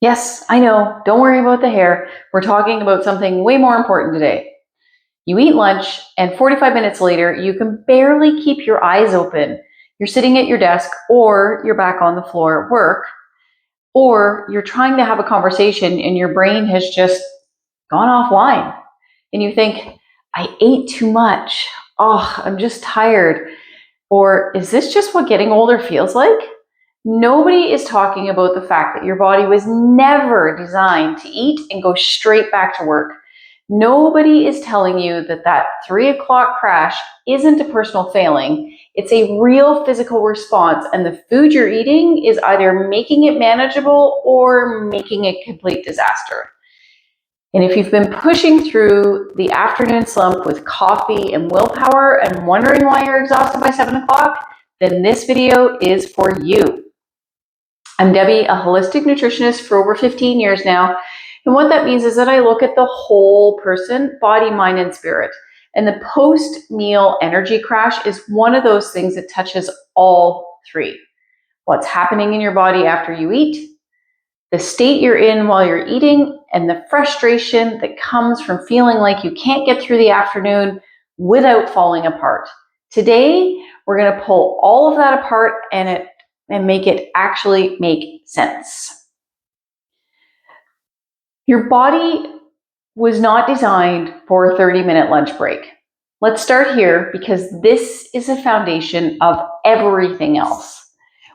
Yes, I know. Don't worry about the hair. We're talking about something way more important today. You eat lunch, and 45 minutes later, you can barely keep your eyes open. You're sitting at your desk, or you're back on the floor at work, or you're trying to have a conversation and your brain has just gone offline. And you think, I ate too much. Oh, I'm just tired. Or is this just what getting older feels like? Nobody is talking about the fact that your body was never designed to eat and go straight back to work. Nobody is telling you that that 3 o'clock crash isn't a personal failing. It's a real physical response, and the food you're eating is either making it manageable or making a complete disaster. And if you've been pushing through the afternoon slump with coffee and willpower and wondering why you're exhausted by 7 o'clock, then this video is for you. I'm Debbie, a holistic nutritionist for over 15 years now. And what that means is that I look at the whole person, body, mind, and spirit. And the post-meal energy crash is one of those things that touches all three. What's happening in your body after you eat, the state you're in while you're eating, and the frustration that comes from feeling like you can't get through the afternoon without falling apart. Today, we're going to pull all of that apart and make it actually make sense. Your body was not designed for a 30-minute lunch break. Let's start here because this is a foundation of everything else.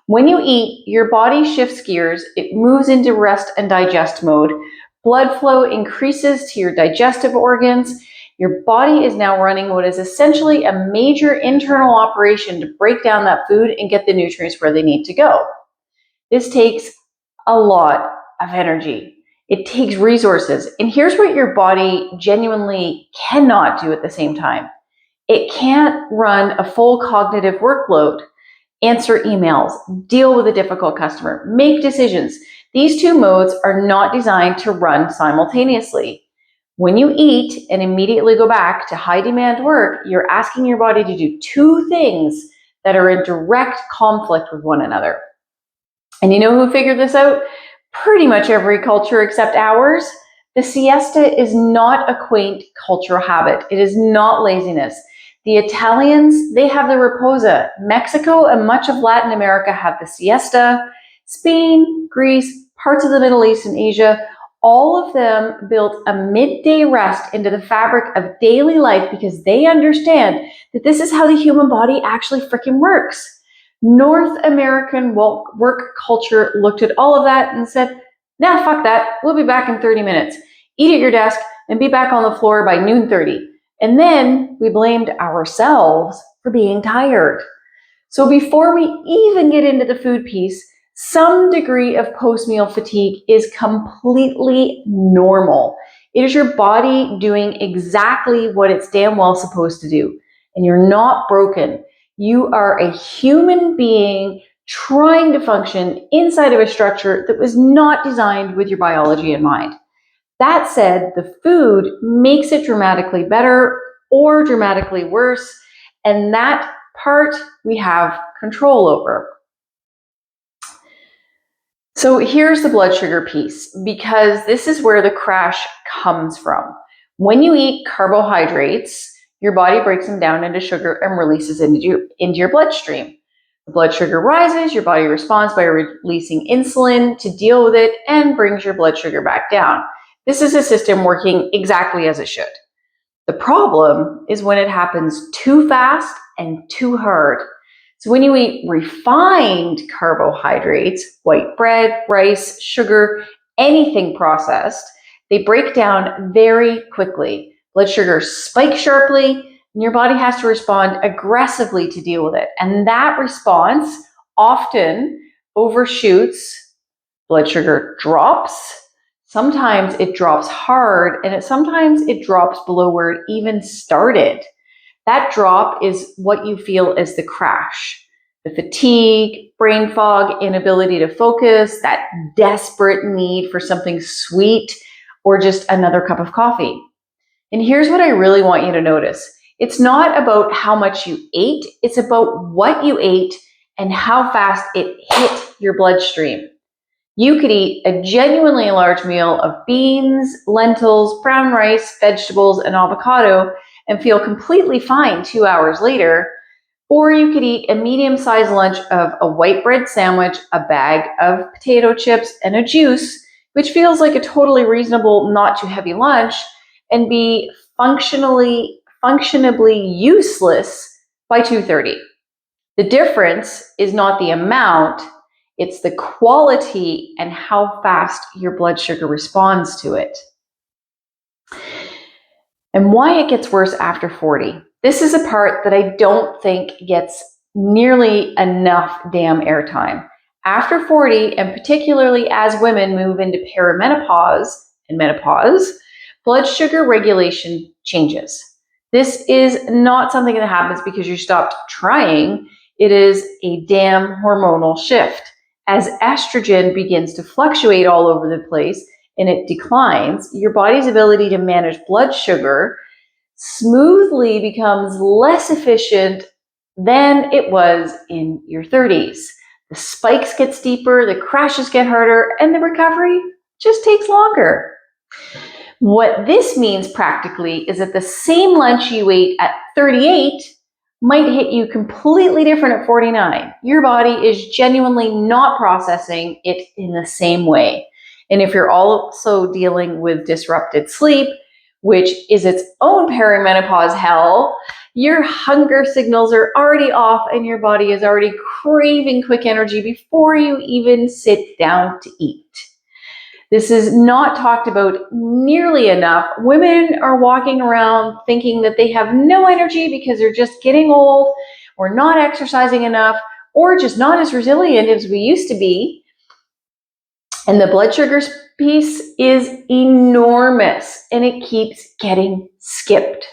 When you eat, your body shifts gears, it moves into rest and digest mode. Blood flow increases to your digestive organs. Your body is now running what is essentially a major internal operation to break down that food and get the nutrients where they need to go. This takes a lot of energy. It takes resources. And here's what your body genuinely cannot do at the same time. It can't run a full cognitive workload, answer emails, deal with a difficult customer, make decisions. These two modes are not designed to run simultaneously. When you eat and immediately go back to high demand work, you're asking your body to do two things that are in direct conflict with one another. And you know who figured this out? Pretty much every culture except ours. The siesta is not a quaint cultural habit. It is not laziness. The Italians, they have the riposa. Mexico and much of Latin America have the siesta. Spain, Greece, parts of the Middle East and Asia, all of them built a midday rest into the fabric of daily life because they understand that this is how the human body actually freaking works. North American work culture looked at all of that and said, nah, fuck that. We'll be back in 30 minutes. Eat at your desk and be back on the floor by noon 30. And then we blamed ourselves for being tired. So before we even get into the food piece, some degree of post-meal fatigue is completely normal. It is your body doing exactly what it's damn well supposed to do. And you're not broken. You are a human being trying to function inside of a structure that was not designed with your biology in mind. That said, the food makes it dramatically better or dramatically worse, and that part we have control over. So here's the blood sugar piece, because this is where the crash comes from. When you eat carbohydrates, your body breaks them down into sugar and releases into your bloodstream. The blood sugar rises, your body responds by releasing insulin to deal with it and brings your blood sugar back down. This is a system working exactly as it should. The problem is when it happens too fast and too hard. So when you eat refined carbohydrates, white bread, rice, sugar, anything processed, they break down very quickly. Blood sugar spikes sharply, and your body has to respond aggressively to deal with it. And that response often overshoots. Blood sugar drops. Sometimes it drops hard, and sometimes it drops below where it even started. That drop is what you feel as the crash. The fatigue, brain fog, inability to focus, that desperate need for something sweet or just another cup of coffee. And here's what I really want you to notice. It's not about how much you ate, it's about what you ate and how fast it hit your bloodstream. You could eat a genuinely large meal of beans, lentils, brown rice, vegetables, and avocado and feel completely fine 2 hours later. Or you could eat a medium-sized lunch of a white bread sandwich, a bag of potato chips, and a juice, which feels like a totally reasonable, not too heavy lunch, and be functionably useless by 2:30. The difference is not the amount, it's the quality and how fast your blood sugar responds to it. And why it gets worse after 40. This is a part that I don't think gets nearly enough damn airtime. After 40, and particularly as women move into perimenopause and menopause, blood sugar regulation changes. This is not something that happens because you stopped trying. It is a damn hormonal shift. As estrogen begins to fluctuate all over the place and it declines, your body's ability to manage blood sugar smoothly becomes less efficient than it was in your 30s. The spikes get steeper, the crashes get harder, and the recovery just takes longer. What this means practically is that the same lunch you ate at 38 might hit you completely different at 49. Your body is genuinely not processing it in the same way. And if you're also dealing with disrupted sleep, which is its own perimenopause hell, your hunger signals are already off and your body is already craving quick energy before you even sit down to eat. This is not talked about nearly enough. Women are walking around thinking that they have no energy because they're just getting old or not exercising enough or just not as resilient as we used to be. And the blood sugar piece is enormous and it keeps getting skipped.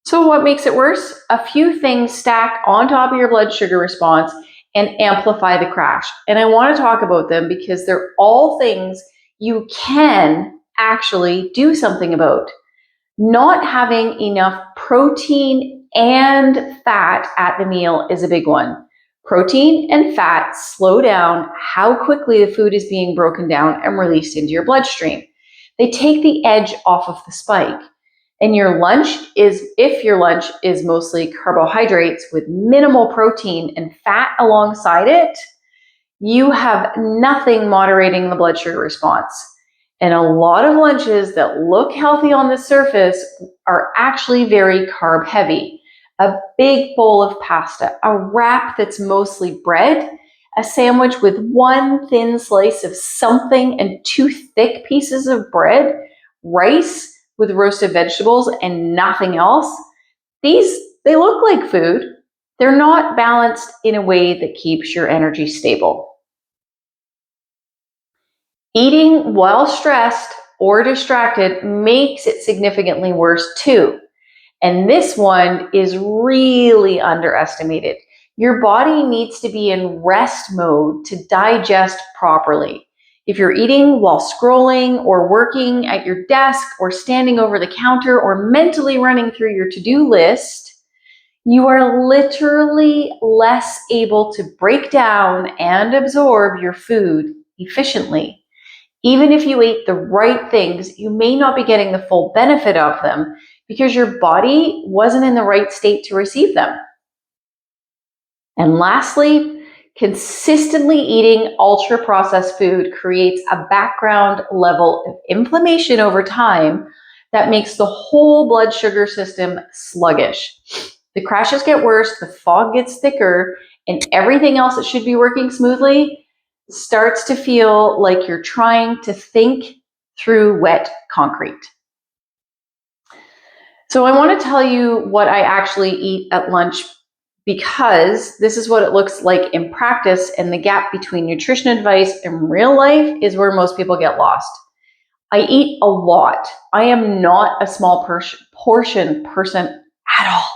So what makes it worse? A few things stack on top of your blood sugar response and amplify the crash. And I want to talk about them because they're all things you can actually do something about. Not having enough protein and fat at the meal is a big one. Protein and fat slow down how quickly the food is being broken down and released into your bloodstream. They take the edge off of the spike. And your lunch is, if your lunch is mostly carbohydrates with minimal protein and fat alongside it, you have nothing moderating the blood sugar response. And a lot of lunches that look healthy on the surface are actually very carb heavy. A big bowl of pasta, a wrap that's mostly bread, a sandwich with one thin slice of something and two thick pieces of bread, rice with roasted vegetables and nothing else. They look like food. They're not balanced in a way that keeps your energy stable. Eating while stressed or distracted makes it significantly worse too. And this one is really underestimated. Your body needs to be in rest mode to digest properly. If you're eating while scrolling or working at your desk or standing over the counter or mentally running through your to-do list, you are literally less able to break down and absorb your food efficiently. Even if you ate the right things, you may not be getting the full benefit of them because your body wasn't in the right state to receive them. And lastly, consistently eating ultra-processed food creates a background level of inflammation over time that makes the whole blood sugar system sluggish. The crashes get worse, the fog gets thicker, and everything else that should be working smoothly starts to feel like you're trying to think through wet concrete. So I want to tell you what I actually eat at lunch because this is what it looks like in practice, and the gap between nutrition advice and real life is where most people get lost. I eat a lot. I am not a small portion person at all.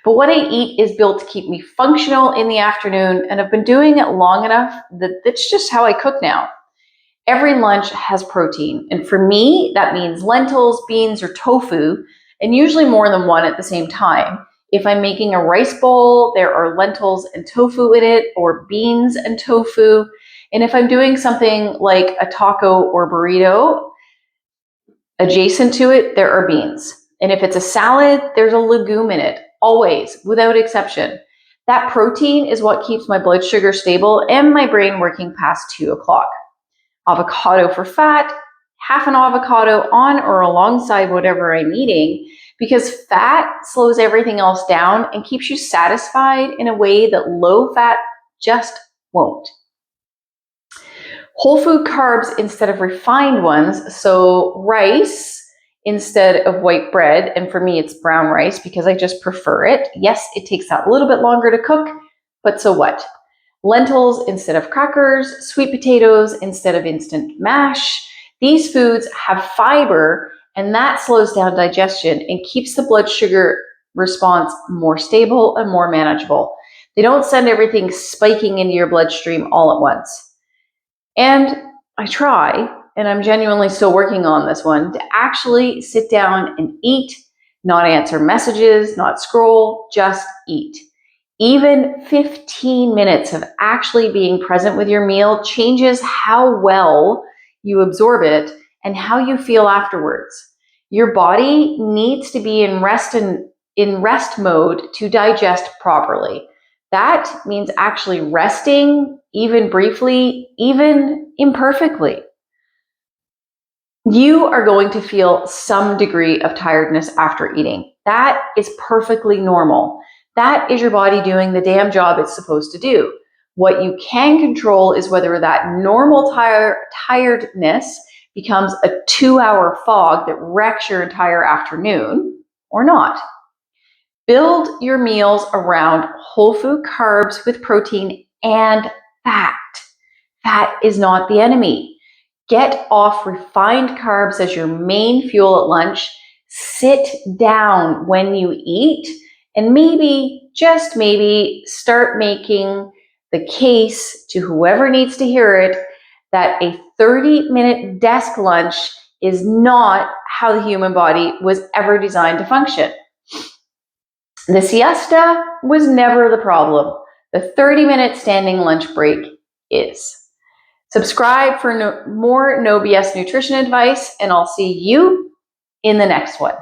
But what I eat is built to keep me functional in the afternoon, and I've been doing it long enough that that's just how I cook now. Every lunch has protein, and for me, that means lentils, beans, or tofu, and usually more than one at the same time. If I'm making a rice bowl, there are lentils and tofu in it, or beans and tofu. And if I'm doing something like a taco or burrito, adjacent to it, there are beans. And if it's a salad, there's a legume in it, always, without exception. That protein is what keeps my blood sugar stable and my brain working past 2 o'clock. Avocado for fat, half an avocado on or alongside whatever I'm eating, because fat slows everything else down and keeps you satisfied in a way that low fat just won't. Whole food carbs instead of refined ones, so rice instead of white bread, and for me it's brown rice because I just prefer it. Yes, it takes that little bit longer to cook, but so what? Lentils instead of crackers, sweet potatoes instead of instant mash. These foods have fiber, and that slows down digestion and keeps the blood sugar response more stable and more manageable. They don't send everything spiking into your bloodstream all at once. And I try, and I'm genuinely still working on this one, to actually sit down and eat, not answer messages, not scroll, just eat. Even 15 minutes of actually being present with your meal changes how well you absorb it and how you feel afterwards. Your body needs to be in rest mode to digest properly. That means actually resting, even briefly, even imperfectly. You are going to feel some degree of tiredness after eating. That is perfectly normal. That is your body doing the damn job it's supposed to do. What you can control is whether that normal tiredness becomes a 2-hour fog that wrecks your entire afternoon or not. Build your meals around whole food carbs with protein and fat. Fat is not the enemy. Get off refined carbs as your main fuel at lunch. Sit down when you eat, and maybe, just maybe, start making the case to whoever needs to hear it that a 30-minute desk lunch is not how the human body was ever designed to function. The siesta was never the problem. The 30-minute standing lunch break is. Subscribe for more no BS nutrition advice, and I'll see you in the next one.